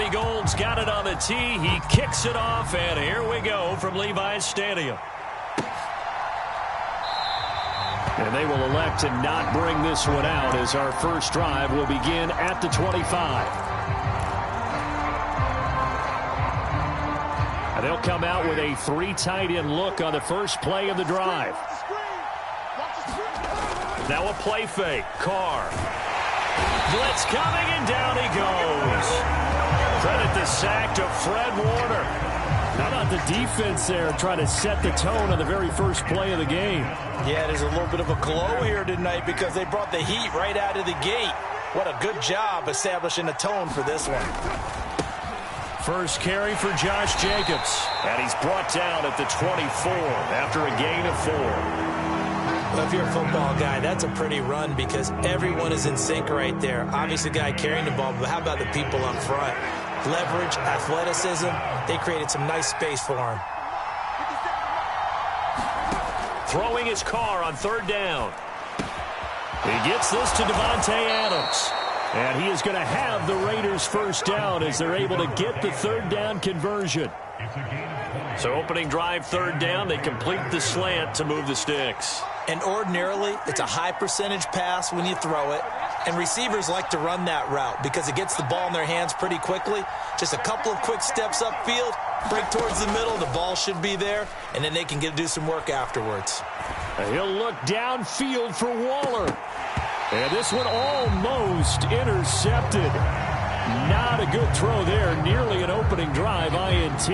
Robbie Gould's got it on the tee. He kicks it off, and here we go from Levi's Stadium. And they will elect to not bring this one out as our first drive will begin at the 25. And they'll come out with a 3 tight end look on the first play of the drive. Now a play fake. Carr. Blitz coming, and down he goes. Credit the sack to Fred Warner. How about the defense there trying to set the tone on the very first play of the game? Yeah, there's a little bit of a glow here tonight because they brought the heat right out of the gate. What a good job establishing a tone for this one. First carry for Josh Jacobs. And he's brought down at the 24 after a gain of 4. Well, if you're a football guy, that's a pretty run because everyone is in sync right there. Obviously, the guy carrying the ball, but how about the people up front? Leverage, athleticism, they created some nice space for him. Throwing his Carr on 3rd down. He gets this to Davante Adams. And he is going to have the Raiders first down as they're able to get the 3rd down conversion. So opening drive 3rd down, they complete the slant to move the sticks. And ordinarily, it's a high percentage pass when you throw it. And receivers like to run that route because it gets the ball in their hands pretty quickly. Just a couple of quick steps upfield, break towards the middle, the ball should be there, and then they can do some work afterwards. He'll look downfield for Waller. And this one almost intercepted. Not a good throw there. Nearly an opening drive INT.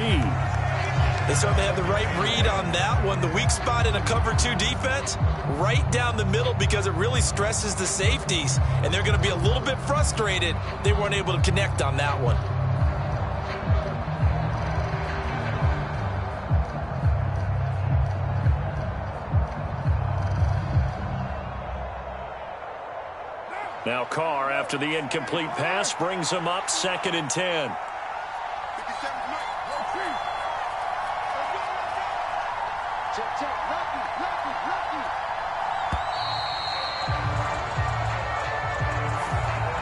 They certainly have the right read on that one. The weak spot in a cover 2 defense, right down the middle because it really stresses the safeties. And they're going to be a little bit frustrated they weren't able to connect on that one. Now Carr, after the incomplete pass, brings him up 2nd and 10.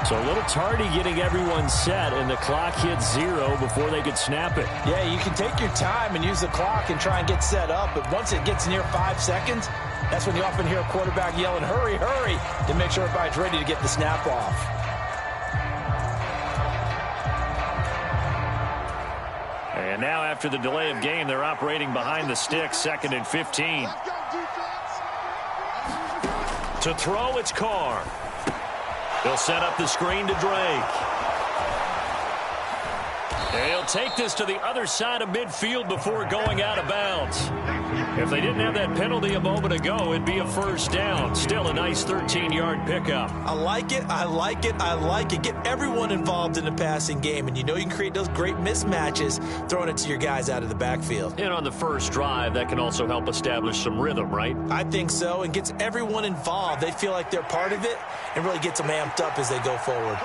So a little tardy getting everyone set, and the clock hits 0 before they could snap it. Yeah, you can take your time and use the clock and try and get set up, but once it gets near 5 seconds, that's when you often hear a quarterback yelling, hurry, hurry, to make sure everybody's ready to get the snap off. And now after the delay of game, they're operating behind the sticks, 2nd and 15. To throw, it's Carr. They'll set up the screen to Drake. And he'll take this to the other side of midfield before going out of bounds. If they didn't have that penalty a moment ago, it'd be a first down. Still a nice 13-yard pickup. I like it, I like it, I like it. Get everyone involved in the passing game, and you know you can create those great mismatches throwing it to your guys out of the backfield. And on the first drive, that can also help establish some rhythm, right? I think so, and gets everyone involved. They feel like they're part of it and really gets them amped up as they go forward.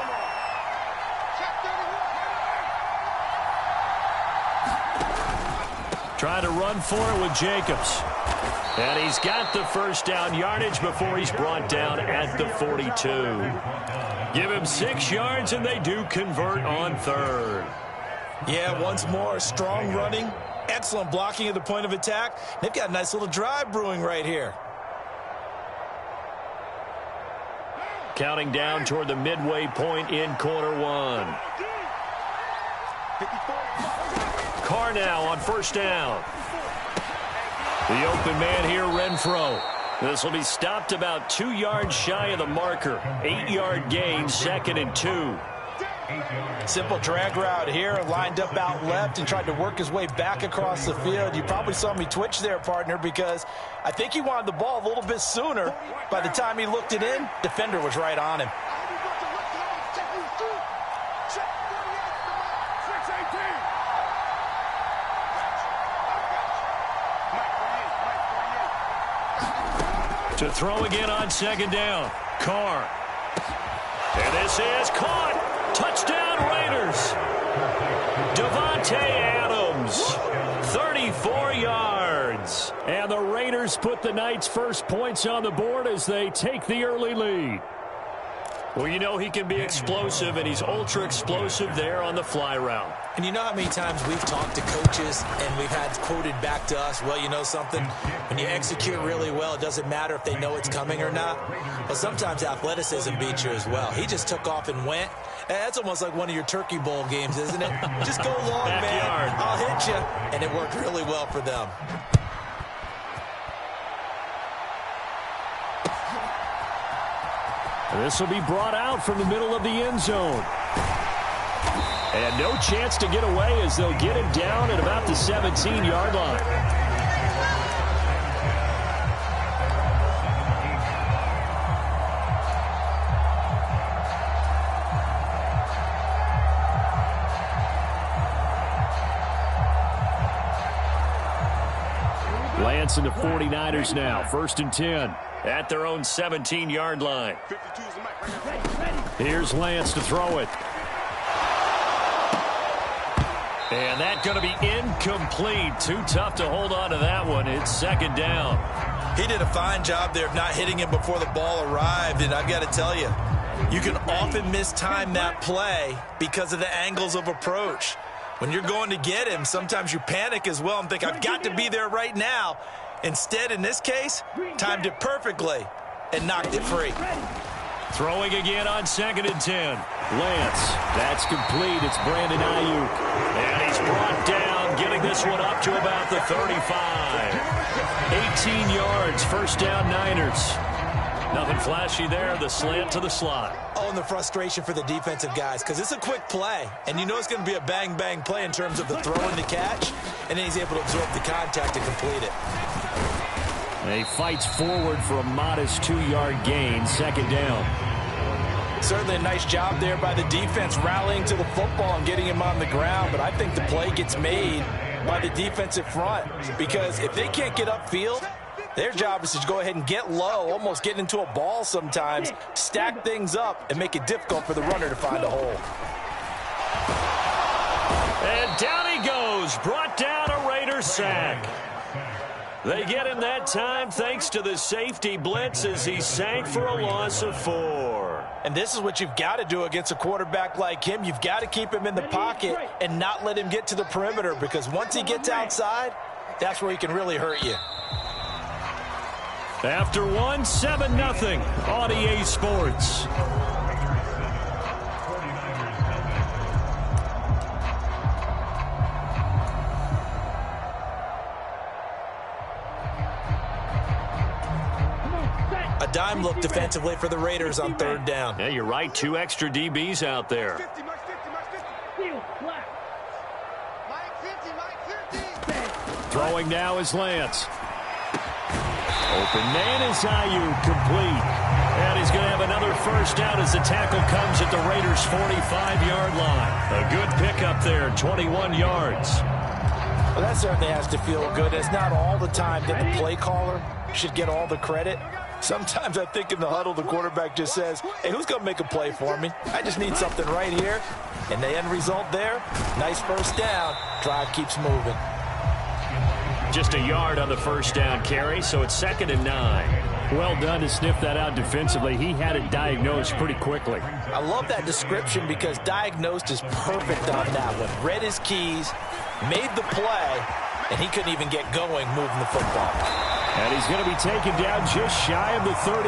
Trying to run for it with Jacobs. And he's got the first down yardage before he's brought down at the 42. Give him 6 yards, and they do convert on 3rd. Yeah, once more, strong running, excellent blocking at the point of attack. They've got a nice little drive brewing right here. Counting down toward the midway point in quarter 1. Carr now on first down. The open man here, Renfro. This will be stopped about 2 yards shy of the marker. 8-yard gain, 2nd and 2. Simple drag route here, lined up out left and tried to work his way back across the field. You probably saw me twitch there, partner, because I think he wanted the ball a little bit sooner. By the time he looked it in, defender was right on him. To throw again on 2nd down. Carr. And this is caught. Touchdown Raiders. Davante Adams. 34 yards. And the Raiders put the night's first points on the board as they take the early lead. Well, you know he can be explosive, and he's ultra-explosive there on the fly route. And you know how many times we've talked to coaches and we've had quoted back to us, well, you know something? When you execute really well, it doesn't matter if they know it's coming or not. Well, sometimes athleticism beats you as well. He just took off and went. That's almost like one of your Turkey Bowl games, isn't it? Just go long, man. I'll hit you. And it worked really well for them. This will be brought out from the middle of the end zone. And no chance to get away as they'll get him down at about the 17-yard line. Lance and the 49ers now. 1st and 10 at their own 17-yard line. Here's Lance to throw it. And that's going to be incomplete. Too tough to hold on to that one. It's 2nd down. He did a fine job there of not hitting him before the ball arrived. And I've got to tell you, you can often mistime that play because of the angles of approach. When you're going to get him, sometimes you panic as well and think, I've got to be there right now. Instead, in this case, timed it perfectly and knocked it free. Throwing again on 2nd and 10. Lance, that's complete. It's Brandon Ayuk. And he's brought down, getting this one up to about the 35. 18 yards, 1st down Niners. Nothing flashy there, the slant to the slot. Oh, and the frustration for the defensive guys, because it's a quick play, and you know it's going to be a bang-bang play in terms of the throw and the catch, and then he's able to absorb the contact and complete it. And he fights forward for a modest 2-yard gain, 2nd down. Certainly a nice job there by the defense rallying to the football and getting him on the ground, but I think the play gets made by the defensive front, because if they can't get upfield, their job is to go ahead and get low, almost get into a ball sometimes, stack things up, and make it difficult for the runner to find a hole. And down he goes, brought down a Raider sack. They get him that time thanks to the safety blitz as he sank for a loss of 4. And this is what you've got to do against a quarterback like him. You've got to keep him in the pocket and not let him get to the perimeter, because once he gets outside, that's where he can really hurt you. After 1, 7-0 on EA Sports. A dime look defensively for the Raiders on 3rd down. Yeah, you're right. 2 extra DBs out there. Throwing now is Lance. Open man is Ayuk, complete. And he's going to have another 1st down as the tackle comes at the Raiders' 45-yard line. A good pickup there, 21 yards. Well, that certainly has to feel good. It's not all the time that the play caller should get all the credit. Sometimes I think in the huddle, the quarterback just says, hey, who's going to make a play for me? I just need something right here. And the end result there, nice 1st down. Drive keeps moving. Just a yard on the 1st down carry, so it's 2nd and 9. Well done to sniff that out defensively. He had it diagnosed pretty quickly. I love that description because diagnosed is perfect on that one. Read his keys, made the play, and he couldn't even get going moving the football. And he's going to be taken down just shy of the 35.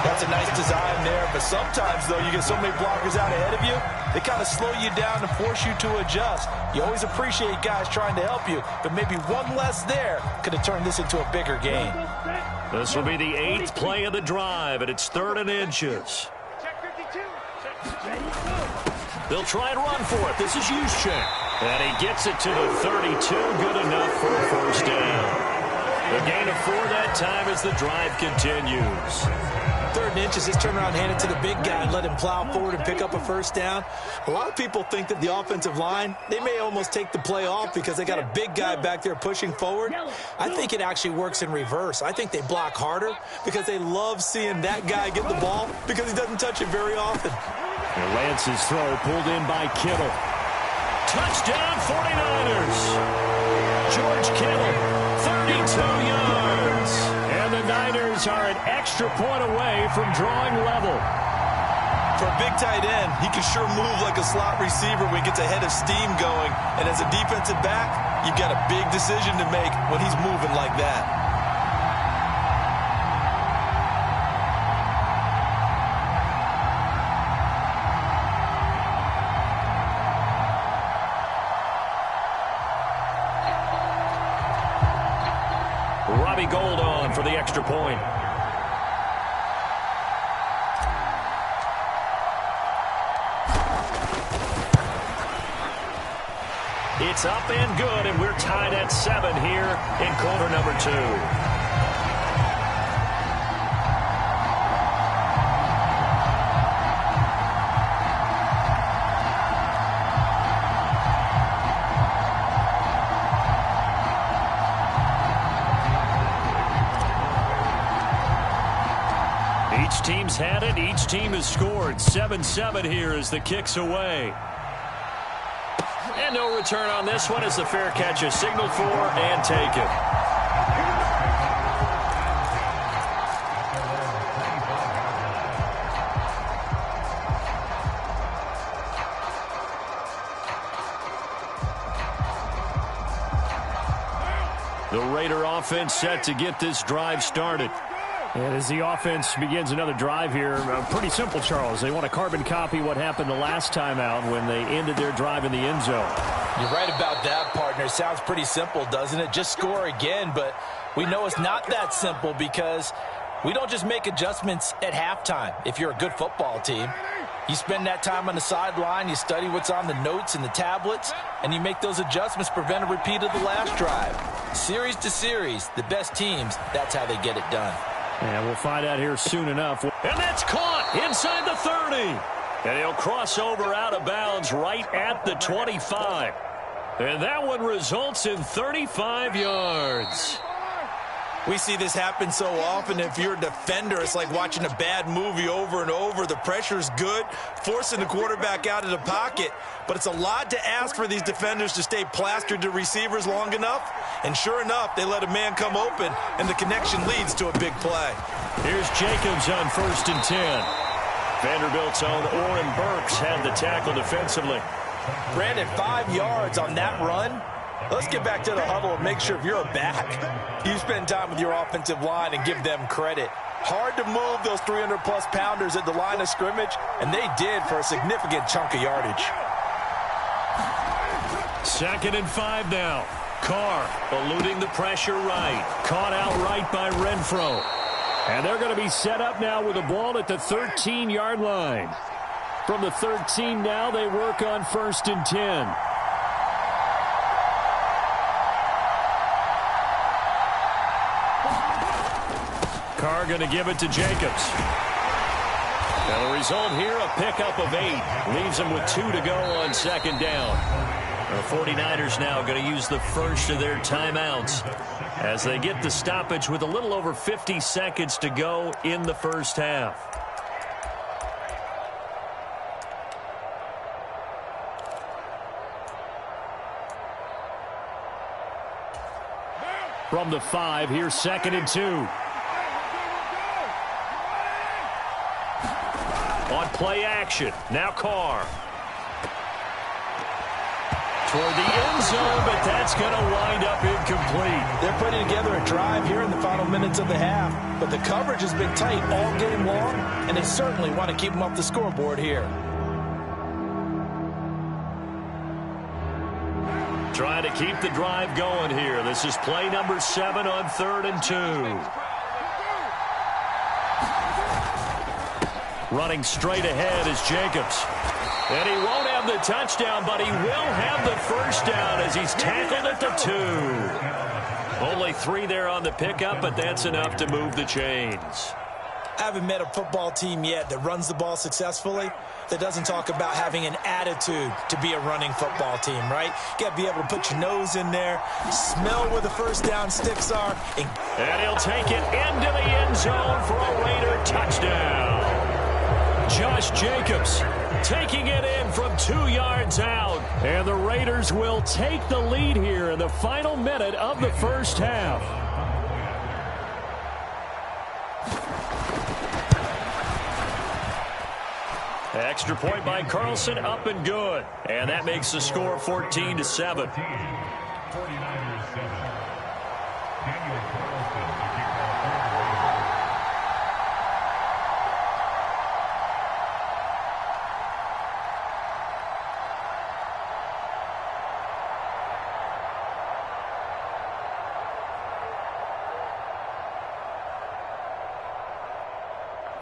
That's a nice design there, but sometimes, though, you get so many blockers out ahead of you, they kind of slow you down and force you to adjust. You always appreciate guys trying to help you, but maybe one less there could have turned this into a bigger game. This will be the 8th play of the drive, and it's 3rd and inches. They'll try and run for it. This is Juszczyk. And he gets it to the 32. Good enough for a 1st down. The gain of 4 that time as the drive continues. 3rd and inches, just turn around, hand it to the big guy and let him plow forward and pick up a 1st down. A lot of people think that the offensive line, they may almost take the play off because they got a big guy back there pushing forward. I think it actually works in reverse. I think they block harder because they love seeing that guy get the ball because he doesn't touch it very often. And Lance's throw pulled in by Kittle. Touchdown 49ers. George Kittle, 32 yards. And the Niners Raiders are an extra point away from drawing level. For a big tight end, he can sure move like a slot receiver when he gets a head of steam going. And as a defensive back, you've got a big decision to make when he's moving like that. Robbie Gould on for the extra point. It's up and good, and we're tied at 7 here in quarter number 2. Each team's had it. Each team has scored. 7-7 here as the kick's away. And no return on this one as the fair catch is signaled for and taken. The Raider offense set to get this drive started. And as the offense begins another drive here, pretty simple, Charles. They want to carbon copy what happened the last time out when they ended their drive in the end zone. You're right about that, partner. Sounds pretty simple, doesn't it? Just score again, but we know it's not that simple because we don't just make adjustments at halftime if you're a good football team. You spend that time on the sideline, you study what's on the notes and the tablets, and you make those adjustments, prevent a repeat of the last drive. Series to series, the best teams, that's how they get it done. And we'll find out here soon enough. And that's caught inside the 30. And he'll cross over out of bounds right at the 25. And that one results in 35 yards. We see this happen so often. If you're a defender, it's like watching a bad movie over and over. The pressure's good, forcing the quarterback out of the pocket. But it's a lot to ask for these defenders to stay plastered to receivers long enough. And sure enough, they let a man come open, and the connection leads to a big play. Here's Jacobs on 1st and 10. Vanderbilt's own Oren Burks had the tackle defensively. Brandon, 5 yards on that run. Let's get back to the huddle and make sure if you're a back, you spend time with your offensive line and give them credit. Hard to move those 300-plus pounders at the line of scrimmage, and they did for a significant chunk of yardage. 2nd and 5 now. Carr eluding the pressure right. Caught out right by Renfro. And they're going to be set up now with the ball at the 13-yard line. From the 13 now, they work on 1st and 10. Carr going to give it to Jacobs. Now the result here, a pickup of 8. Leaves them with 2 to go on 2nd down. The 49ers now going to use the first of their timeouts as they get the stoppage with a little over 50 seconds to go in the first half. From the 5, here's 2nd and 2. On play action, now Carr. Toward the end zone, but that's going to wind up incomplete. They're putting together a drive here in the final minutes of the half, but the coverage has been tight all game long, and they certainly want to keep them off the scoreboard here. Trying to keep the drive going here. This is play number 7 on 3rd and 2. Running straight ahead is Jacobs. And he won't have the touchdown, but he will have the first down as he's tackled at the 2. Only 3 there on the pickup, but that's enough to move the chains. I haven't met a football team yet that runs the ball successfully that doesn't talk about having an attitude to be a running football team, right? You got to be able to put your nose in there, smell where the first down sticks are. And he'll take it into the end zone for a Raider touchdown. Josh Jacobs taking it in from 2 yards out. And the Raiders will take the lead here in the final minute of the first half. Extra point by Carlson, up and good. And that makes the score 14-7.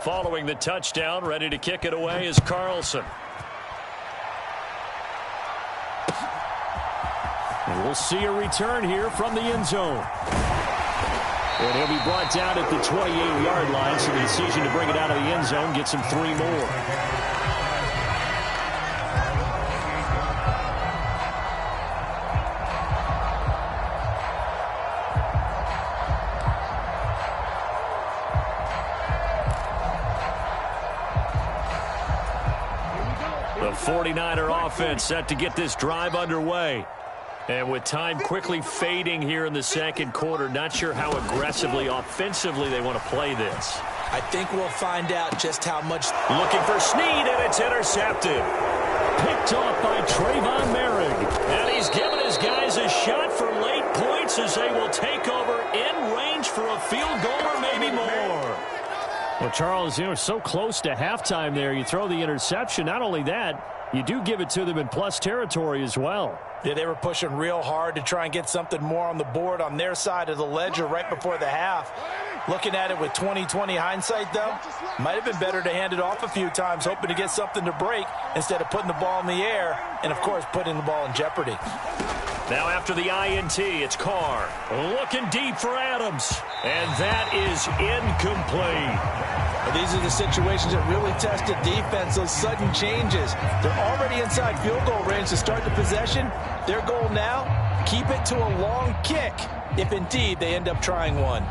Following the touchdown, ready to kick it away is Carlson. And we'll see a return here from the end zone. And he'll be brought down at the 28-yard line, so the decision to bring it out of the end zone gets him 3 more. The 49er offense set to get this drive underway. And with time quickly fading here in the second quarter, not sure how aggressively, offensively they want to play this. I think we'll find out just how much. Looking for Snead, and it's intercepted. Picked off by Trayvon Merrick. And he's given his guys a shot for late points as they will take over in range for a field goal or maybe more. Well, Charles, you know, so close to halftime there. You throw the interception. Not only that, you do give it to them in plus territory as well. Yeah, they were pushing real hard to try and get something more on the board on their side of the ledger right before the half. Looking at it with 20/20 hindsight, though, might have been better to hand it off a few times, hoping to get something to break instead of putting the ball in the air and, of course, putting the ball in jeopardy. Now after the INT, it's Carr. Looking deep for Adams. And that is incomplete. These are the situations that really test the defense, those sudden changes. They're already inside field goal range to start the possession. Their goal now, keep it to a long kick, if indeed they end up trying one.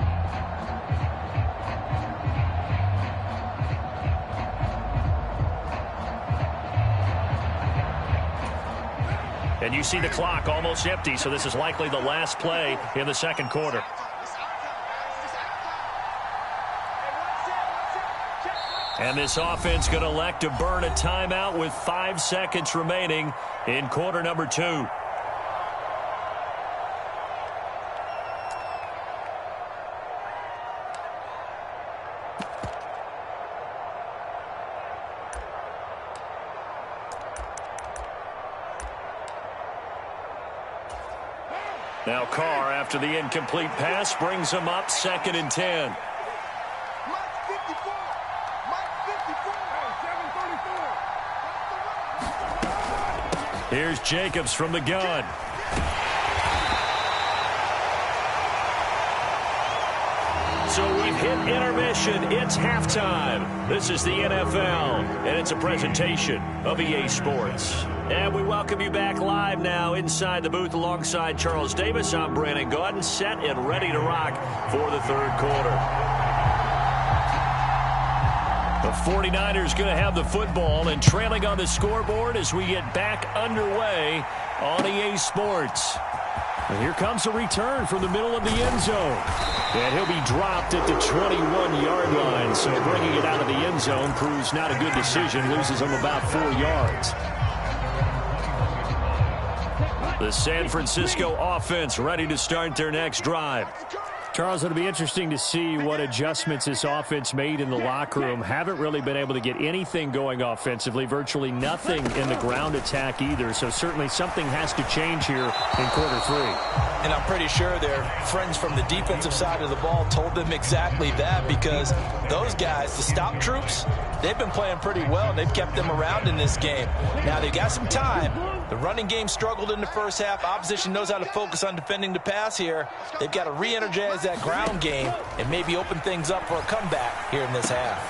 And you see the clock almost empty, so this is likely the last play in the second quarter. And this offense going to elect to burn a timeout with 5 seconds remaining in quarter number 2. Now Carr, after the incomplete pass, brings him up 2nd and 10. Here's Jacobs from the gun. So we've hit intermission. It's halftime. This is the NFL, and it's a presentation of EA Sports. And we welcome you back live now inside the booth alongside Charles Davis. I'm Brandon Gaudin, set and ready to rock for the third quarter. The 49ers going to have the football and trailing on the scoreboard as we get back underway on EA Sports. And here comes a return from the middle of the end zone. And he'll be dropped at the 21-yard line. So bringing it out of the end zone proves not a good decision. Loses him about 4 yards. The San Francisco offense ready to start their next drive. Charles, it'll be interesting to see what adjustments this offense made in the locker room. Haven't really been able to get anything going offensively, virtually nothing in the ground attack either. So certainly something has to change here in quarter 3. And I'm pretty sure their friends from the defensive side of the ball told them exactly that, because those guys, the stop troops, they've been playing pretty well, and they've kept them around in this game. Now they've got some time. The running game struggled in the first half. Opposition knows how to focus on defending the pass here. They've got to re-energize that ground game and maybe open things up for a comeback here in this half.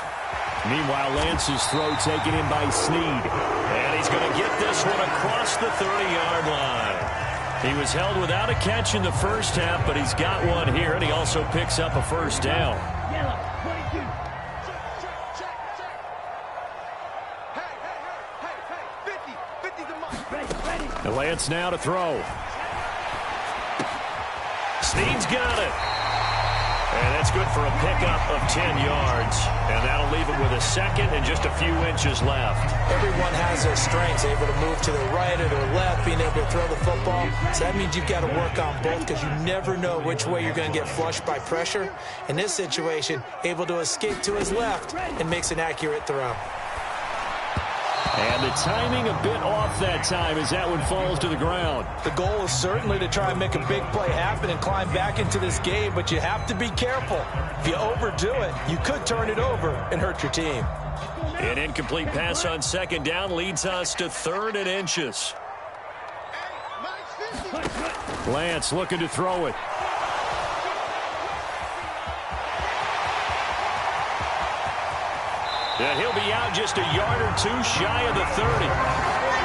Meanwhile, Lance's throw taken in by Snead. And he's going to get this one across the 30-yard line. He was held without a catch in the first half, but he's got one here, and he also picks up a first down. Lance now to throw. Snead's got it. And that's good for a pickup of 10 yards. And that'll leave him with a second and just a few inches left. Everyone has their strengths, able to move to the right or their left, being able to throw the football. So that means you've got to work on both because you never know which way you're going to get flushed by pressure. In this situation, able to escape to his left and makes an accurate throw. And the timing a bit off that time as that one falls to the ground. The goal is certainly to try and make a big play happen and climb back into this game, but you have to be careful. If you overdo it, you could turn it over and hurt your team. An incomplete pass on second down leads us to 3rd and inches. Lance looking to throw it. And he'll be out just a yard or two shy of the 30.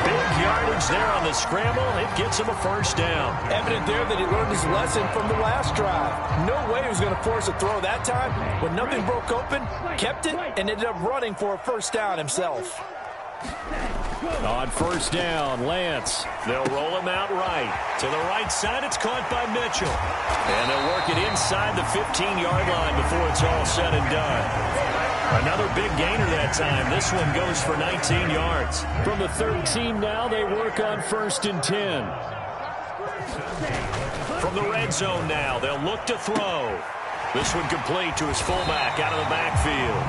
Big yardage there on the scramble. It gets him a first down. Evident there that he learned his lesson from the last drive. No way he was going to force a throw that time. When nothing broke open, kept it, and ended up running for a first down himself. On first down, Lance. They'll roll him out right. To the right side, it's caught by Mitchell. And they'll work it inside the 15-yard line before it's all said and done. Another big gainer that time. This one goes for 19 yards. From the 13 now, they work on 1st and 10. From the red zone now, they'll look to throw. This one complete to his fullback out of the backfield.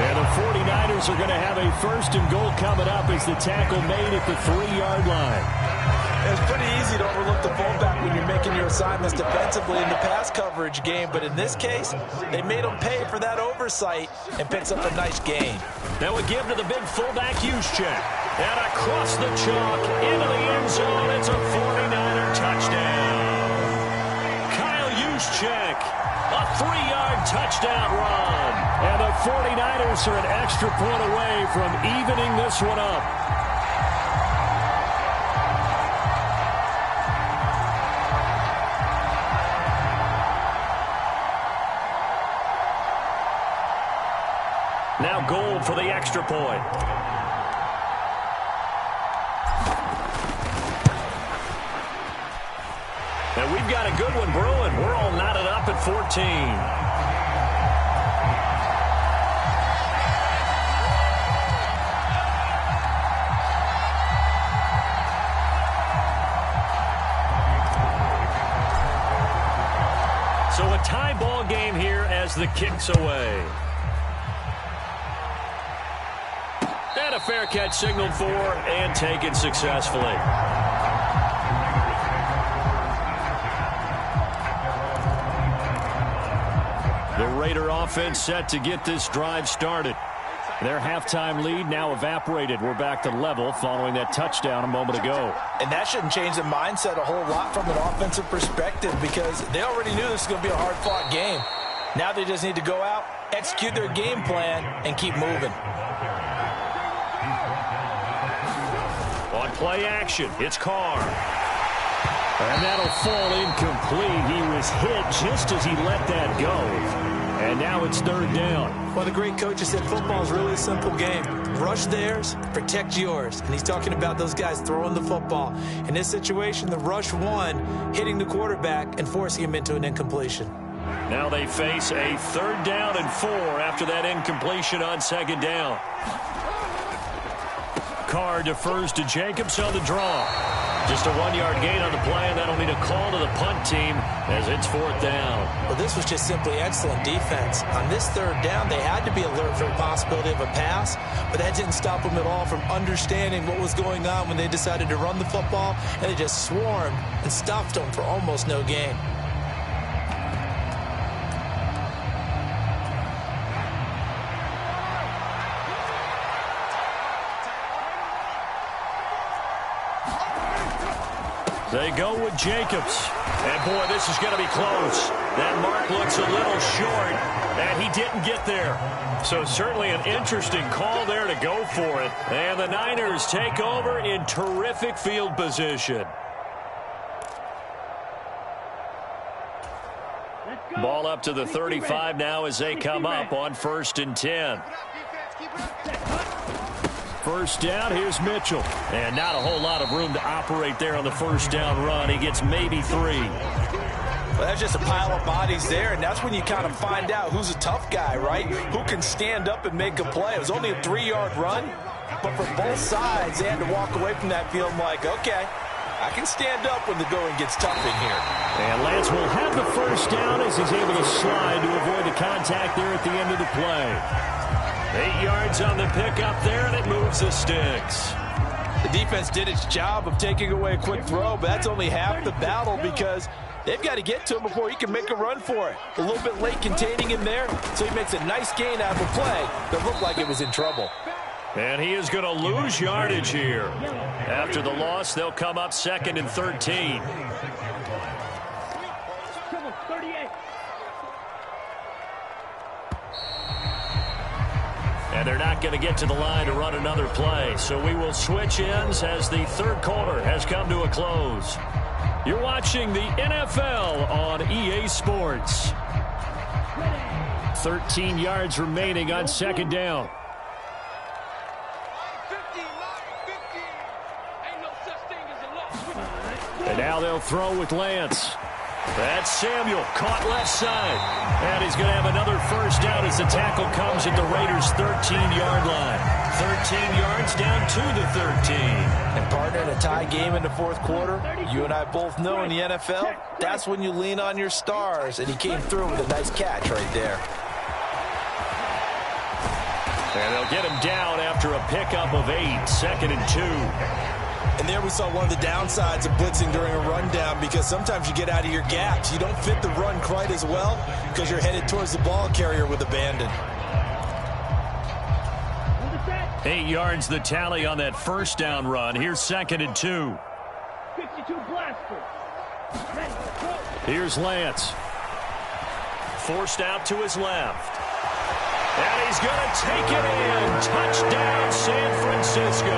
And the 49ers are going to have a 1st and goal coming up as the tackle made at the 3-yard line. It's pretty easy to overlook the fullback when you're making your assignments defensively in the pass coverage game, but in this case, they made him pay for that oversight and picks up a nice gain. That would give to the big fullback Juszczyk. And across the chalk into the end zone, it's a 49er touchdown. Kyle Juszczyk, a 3-yard touchdown run. And the 49ers are an extra point away from evening this one up. Now Gould for the extra point. And we've got a good one brewing. We're all knotted up at 14. So a tie ball game here as the kick's away. And a fair catch signaled for and taken successfully. The Raider offense set to get this drive started. Their halftime lead now evaporated. We're back to level following that touchdown a moment ago. And that shouldn't change the mindset a whole lot from an offensive perspective because they already knew this was going to be a hard-fought game. Now they just need to go out, execute their game plan, and keep moving. On play action, it's Carr. And that'll fall incomplete. He was hit just as he let that go. And now it's 3rd down. Well, the great coaches said football is really a simple game. Rush theirs, protect yours. And he's talking about those guys throwing the football. In this situation, the rush won, hitting the quarterback and forcing him into an incompletion. Now they face a 3rd down and 4 after that incompletion on 2nd down. Carr defers to Jacobs on the draw. Just a 1-yard gain on the play, and that'll mean a call to the punt team as it's 4th down. Well, this was just simply excellent defense. On this 3rd down, they had to be alert for the possibility of a pass, but that didn't stop them at all from understanding what was going on when they decided to run the football, and they just swarmed and stuffed them for almost no gain. They go with Jacobs. And, boy, this is going to be close. That mark looks a little short, and he didn't get there. So certainly an interesting call there to go for it. And the Niners take over in terrific field position. Ball up to the 35 now as they come up on 1st and 10. First down, here's Mitchell. And not a whole lot of room to operate there on the first down run. He gets maybe 3. Well, that's just a pile of bodies there, and that's when you kind of find out who's a tough guy, right? Who can stand up and make a play. It was only a 3-yard run, but for both sides, they had to walk away from that feeling like, okay, I can stand up when the going gets tough in here. And Lance will have the first down as he's able to slide to avoid the contact there at the end of the play. 8 yards on the pickup there, and it moves the sticks. The defense did its job of taking away a quick throw, but that's only half the battle because they've got to get to him before he can make a run for it. A little bit late containing him there, so he makes a nice gain out of a play that looked like it was in trouble. And he is going to lose yardage here. After the loss, they'll come up 2nd and 13. And they're not going to get to the line to run another play. So we will switch ends as the third quarter has come to a close. You're watching the NFL on EA Sports. 13 yards remaining on 2nd down. And now they'll throw with Lance. That's Samuel, caught left side. And he's going to have another first down as the tackle comes at the Raiders' 13-yard line. 13 yards down to the 13. And partner, in a tie game in the fourth quarter, you and I both know in the NFL, that's when you lean on your stars. And he came through with a nice catch right there. And they'll get him down after a pickup of 8, 2nd and 2. And there we saw one of the downsides of blitzing during a rundown because sometimes you get out of your gaps. You don't fit the run quite as well because you're headed towards the ball carrier with abandon. 8 yards the tally on that first down run. Here's 2nd and 2. 52 blaster. Here's Lance. Forced out to his left. And he's going to take it in. Touchdown, San Francisco.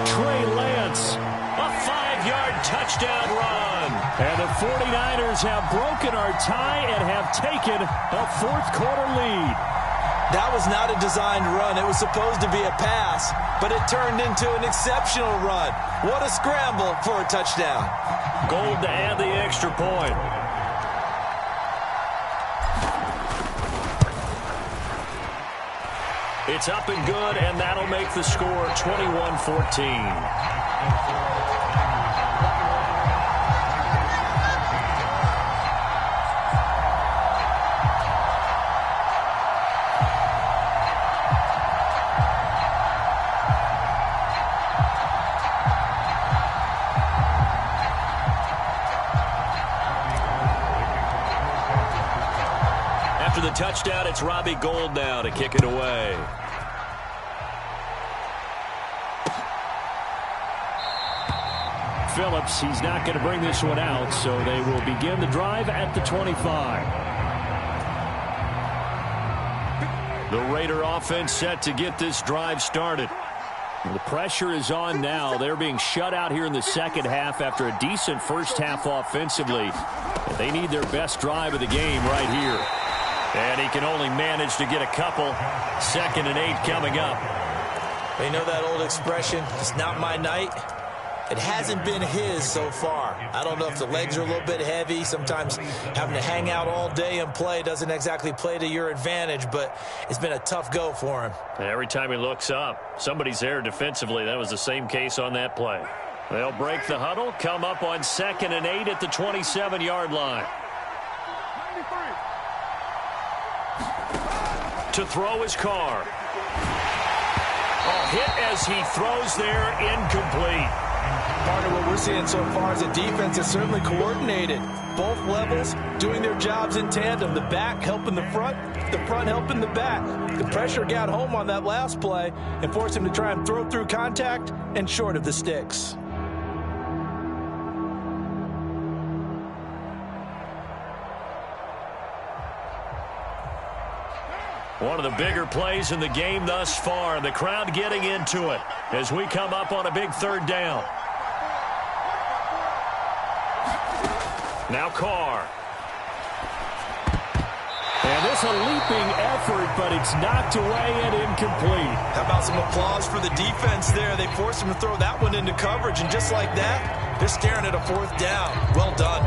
Trey Lance. A 5-yard touchdown run. And the 49ers have broken our tie and have taken a fourth quarter lead. That was not a designed run. It was supposed to be a pass, but it turned into an exceptional run. What a scramble for a touchdown. Gold to add the extra point. It's up and good, and that'll make the score 21-14. After the touchdown, it's Robbie Gould now to kick it away. Phillips, he's not going to bring this one out, so they will begin the drive at the 25. The Raider offense set to get this drive started. The pressure is on now. They're being shut out here in the second half after a decent first half offensively. And they need their best drive of the game right here. And he can only manage to get a couple. 2nd and 8 coming up. You know that old expression, it's not my night? It hasn't been his so far. I don't know if the legs are a little bit heavy. Sometimes having to hang out all day and play doesn't exactly play to your advantage, but it's been a tough go for him. And every time he looks up, somebody's there defensively. That was the same case on that play. They'll break the huddle, come up on 2nd and 8 at the 27-yard line. To throw his car. Hit as he throws there, incomplete. Part of what we're seeing so far is a defense that's certainly coordinated. Both levels doing their jobs in tandem. The back helping the front helping the back. The pressure got home on that last play and forced him to try and throw through contact and short of the sticks. One of the bigger plays in the game thus far. The crowd getting into it as we come up on a big third down. Now Carr. And this a leaping effort, but it's knocked away and incomplete. How about some applause for the defense there? They forced him to throw that one into coverage, and just like that, they're staring at a fourth down. Well done.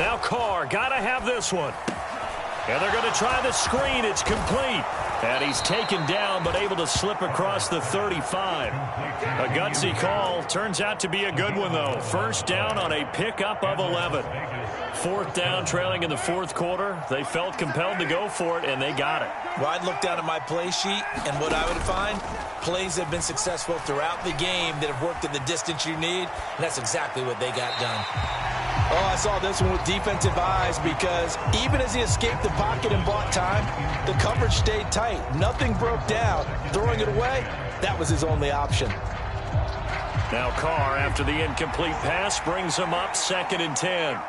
Now Carr, got to have this one. And they're going to try the screen. It's complete. And he's taken down, but able to slip across the 35. A gutsy call. Turns out to be a good one, though. First down on a pickup of 11. Fourth down, trailing in the fourth quarter. They felt compelled to go for it, and they got it. Well, I'd look down at my play sheet, and what I would find, plays that have been successful throughout the game that have worked in the distance you need, and that's exactly what they got done. Oh, I saw this one with defensive eyes because even as he escaped the pocket and bought time, the coverage stayed tight. Nothing broke down. Throwing it away, that was his only option. Now Carr, after the incomplete pass, brings him up 2nd and 10.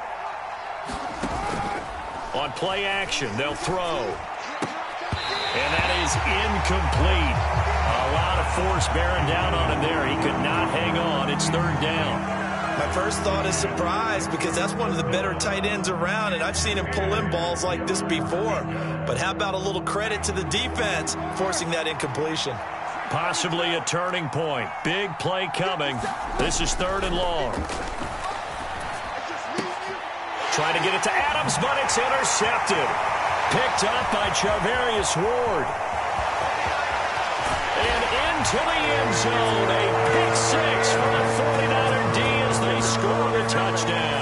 On play action, they'll throw. And that is incomplete. A lot of force bearing down on him there. He could not hang on. It's 3rd down. My first thought is surprise because that's one of the better tight ends around, and I've seen him pull in balls like this before. But how about a little credit to the defense forcing that incompletion? Possibly a turning point. Big play coming. This is 3rd and long. Trying to get it to Adams, but it's intercepted. Picked up by Charvarius Ward. And into the end zone. A pick 6 for the 49er D as they score a touchdown.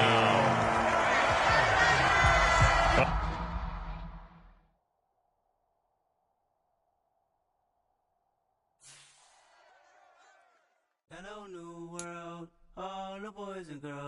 Hello, new world, all the boys and girls.